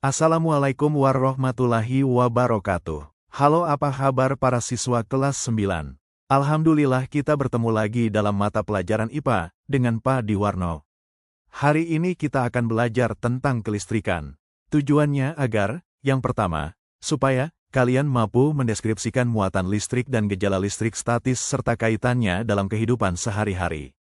Assalamualaikum warahmatullahi wabarakatuh. Halo, apa kabar para siswa kelas 9? Alhamdulillah kita bertemu lagi dalam mata pelajaran IPA dengan Pak Diwarno. Hari ini kita akan belajar tentang kelistrikan. Tujuannya agar, yang pertama, supaya kalian mampu mendeskripsikan muatan listrik dan gejala listrik statis serta kaitannya dalam kehidupan sehari-hari.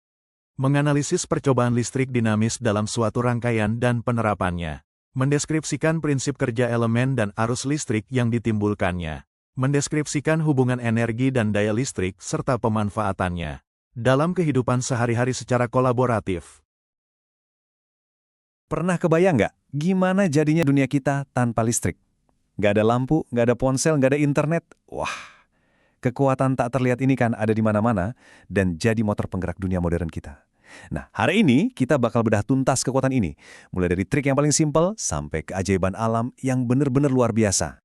Menganalisis percobaan listrik dinamis dalam suatu rangkaian dan penerapannya. Mendeskripsikan prinsip kerja elemen dan arus listrik yang ditimbulkannya. Mendeskripsikan hubungan energi dan daya listrik serta pemanfaatannya dalam kehidupan sehari-hari secara kolaboratif. Pernah kebayang nggak gimana jadinya dunia kita tanpa listrik? Nggak ada lampu, nggak ada ponsel, nggak ada internet. Wah, kekuatan tak terlihat ini kan ada di mana-mana dan jadi motor penggerak dunia modern kita. Nah, hari ini kita bakal bedah tuntas kekuatan ini, mulai dari trik yang paling simpel sampai keajaiban alam yang benar-benar luar biasa.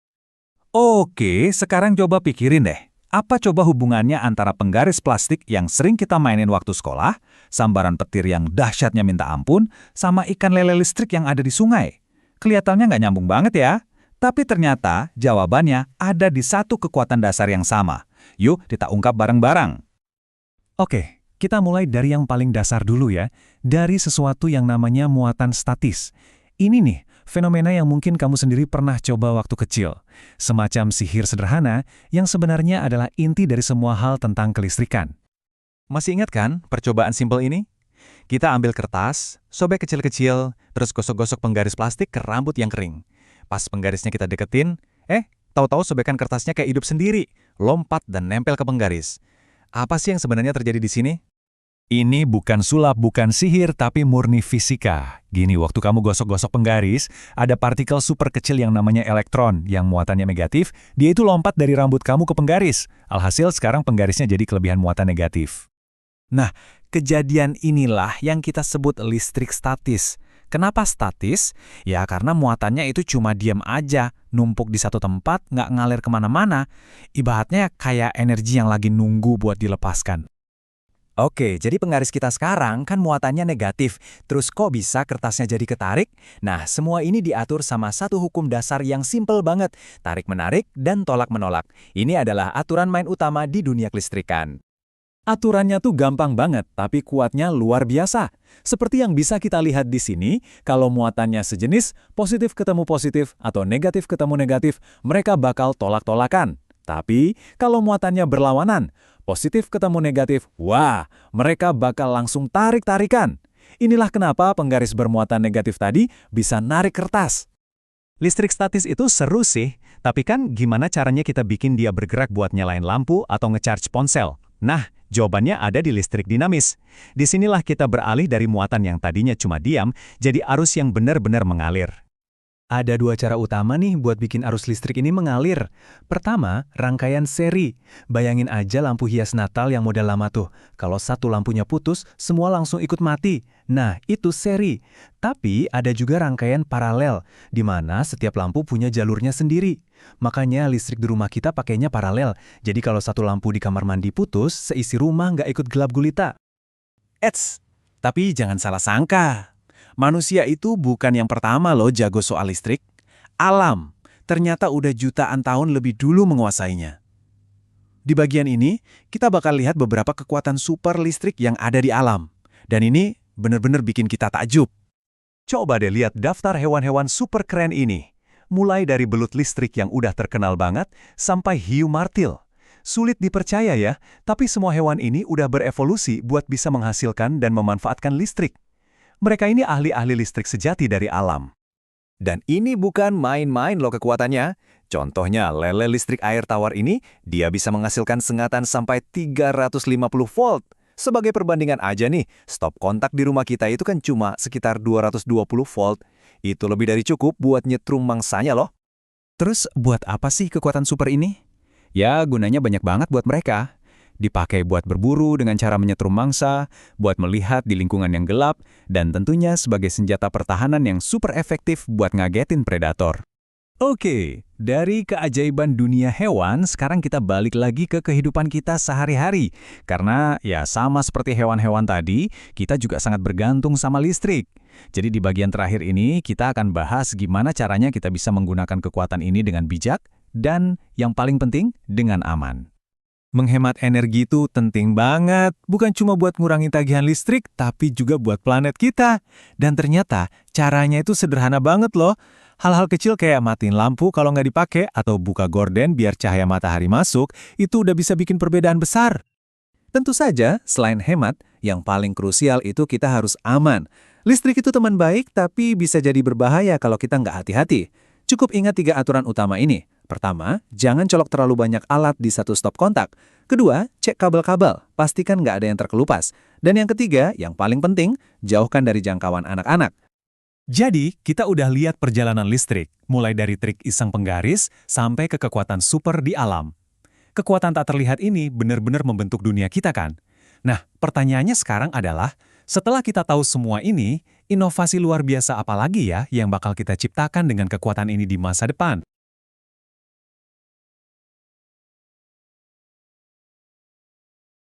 Oke, sekarang coba pikirin deh. Apa coba hubungannya antara penggaris plastik yang sering kita mainin waktu sekolah, sambaran petir yang dahsyatnya minta ampun, sama ikan lele listrik yang ada di sungai? Kelihatannya nggak nyambung banget ya. Tapi ternyata jawabannya ada di satu kekuatan dasar yang sama. Yuk kita ungkap bareng-bareng. Oke, kita mulai dari yang paling dasar dulu ya, dari sesuatu yang namanya muatan statis. Ini nih, fenomena yang mungkin kamu sendiri pernah coba waktu kecil. Semacam sihir sederhana yang sebenarnya adalah inti dari semua hal tentang kelistrikan. Masih ingat kan percobaan simpel ini? Kita ambil kertas, sobek kecil-kecil, terus gosok-gosok penggaris plastik ke rambut yang kering. Pas penggarisnya kita deketin, tahu-tahu sobekan kertasnya kayak hidup sendiri, lompat dan nempel ke penggaris. Apa sih yang sebenarnya terjadi di sini? Ini bukan sulap, bukan sihir, tapi murni fisika. Gini, waktu kamu gosok-gosok penggaris, ada partikel super kecil yang namanya elektron, yang muatannya negatif, dia itu lompat dari rambut kamu ke penggaris. Alhasil sekarang penggarisnya jadi kelebihan muatan negatif. Nah, kejadian inilah yang kita sebut listrik statis. Kenapa statis? Ya karena muatannya itu cuma diam aja, numpuk di satu tempat, nggak ngalir kemana-mana. Ibaratnya kayak energi yang lagi nunggu buat dilepaskan. Oke, jadi penggaris kita sekarang kan muatannya negatif. Terus kok bisa kertasnya jadi ketarik? Nah, semua ini diatur sama satu hukum dasar yang simpel banget. Tarik-menarik dan tolak-menolak. Ini adalah aturan main utama di dunia kelistrikan. Aturannya tuh gampang banget, tapi kuatnya luar biasa. Seperti yang bisa kita lihat di sini, kalau muatannya sejenis, positif ketemu positif atau negatif ketemu negatif, mereka bakal tolak-tolakan. Tapi, kalau muatannya berlawanan, positif ketemu negatif, wah, mereka bakal langsung tarik-tarikan. Inilah kenapa penggaris bermuatan negatif tadi bisa narik kertas. Listrik statis itu seru sih, tapi kan gimana caranya kita bikin dia bergerak buat nyalain lampu atau ngecharge ponsel? Nah, jawabannya ada di listrik dinamis. Disinilah kita beralih dari muatan yang tadinya cuma diam, jadi arus yang benar-benar mengalir. Ada dua cara utama nih buat bikin arus listrik ini mengalir. Pertama, rangkaian seri. Bayangin aja lampu hias Natal yang model lama tuh. Kalau satu lampunya putus, semua langsung ikut mati. Nah, itu seri. Tapi ada juga rangkaian paralel, di mana setiap lampu punya jalurnya sendiri. Makanya listrik di rumah kita pakainya paralel. Jadi kalau satu lampu di kamar mandi putus, seisi rumah nggak ikut gelap gulita. Eits, tapi jangan salah sangka. Manusia itu bukan yang pertama loh jago soal listrik. Alam ternyata udah jutaan tahun lebih dulu menguasainya. Di bagian ini, kita bakal lihat beberapa kekuatan super listrik yang ada di alam. Dan ini benar-benar bikin kita takjub. Coba deh lihat daftar hewan-hewan super keren ini. Mulai dari belut listrik yang udah terkenal banget, sampai hiu martil. Sulit dipercaya ya, tapi semua hewan ini udah berevolusi buat bisa menghasilkan dan memanfaatkan listrik. Mereka ini ahli-ahli listrik sejati dari alam. Dan ini bukan main-main loh kekuatannya. Contohnya lele listrik air tawar ini, dia bisa menghasilkan sengatan sampai 350 volt. Sebagai perbandingan aja nih, stop kontak di rumah kita itu kan cuma sekitar 220 volt. Itu lebih dari cukup buat nyetrum mangsanya loh. Terus buat apa sih kekuatan super ini? Ya, gunanya banyak banget buat mereka. Dipakai buat berburu dengan cara menyetrum mangsa, buat melihat di lingkungan yang gelap, dan tentunya sebagai senjata pertahanan yang super efektif buat ngagetin predator. Oke, dari keajaiban dunia hewan, sekarang kita balik lagi ke kehidupan kita sehari-hari. Karena ya sama seperti hewan-hewan tadi, kita juga sangat bergantung sama listrik. Jadi di bagian terakhir ini, kita akan bahas gimana caranya kita bisa menggunakan kekuatan ini dengan bijak, dan yang paling penting, dengan aman. Menghemat energi itu penting banget, bukan cuma buat ngurangi tagihan listrik, tapi juga buat planet kita. Dan ternyata, caranya itu sederhana banget loh. Hal-hal kecil kayak matiin lampu kalau nggak dipakai atau buka gorden biar cahaya matahari masuk, itu udah bisa bikin perbedaan besar. Tentu saja, selain hemat, yang paling krusial itu kita harus aman. Listrik itu teman baik, tapi bisa jadi berbahaya kalau kita nggak hati-hati. Cukup ingat 3 aturan utama ini. Pertama, jangan colok terlalu banyak alat di satu stop kontak. Kedua, cek kabel-kabel, pastikan nggak ada yang terkelupas. Dan yang ketiga, yang paling penting, jauhkan dari jangkauan anak-anak. Jadi, kita udah lihat perjalanan listrik, mulai dari trik iseng penggaris sampai ke kekuatan super di alam. Kekuatan tak terlihat ini benar-benar membentuk dunia kita kan? Nah, pertanyaannya sekarang adalah, setelah kita tahu semua ini, inovasi luar biasa apa lagi ya yang bakal kita ciptakan dengan kekuatan ini di masa depan?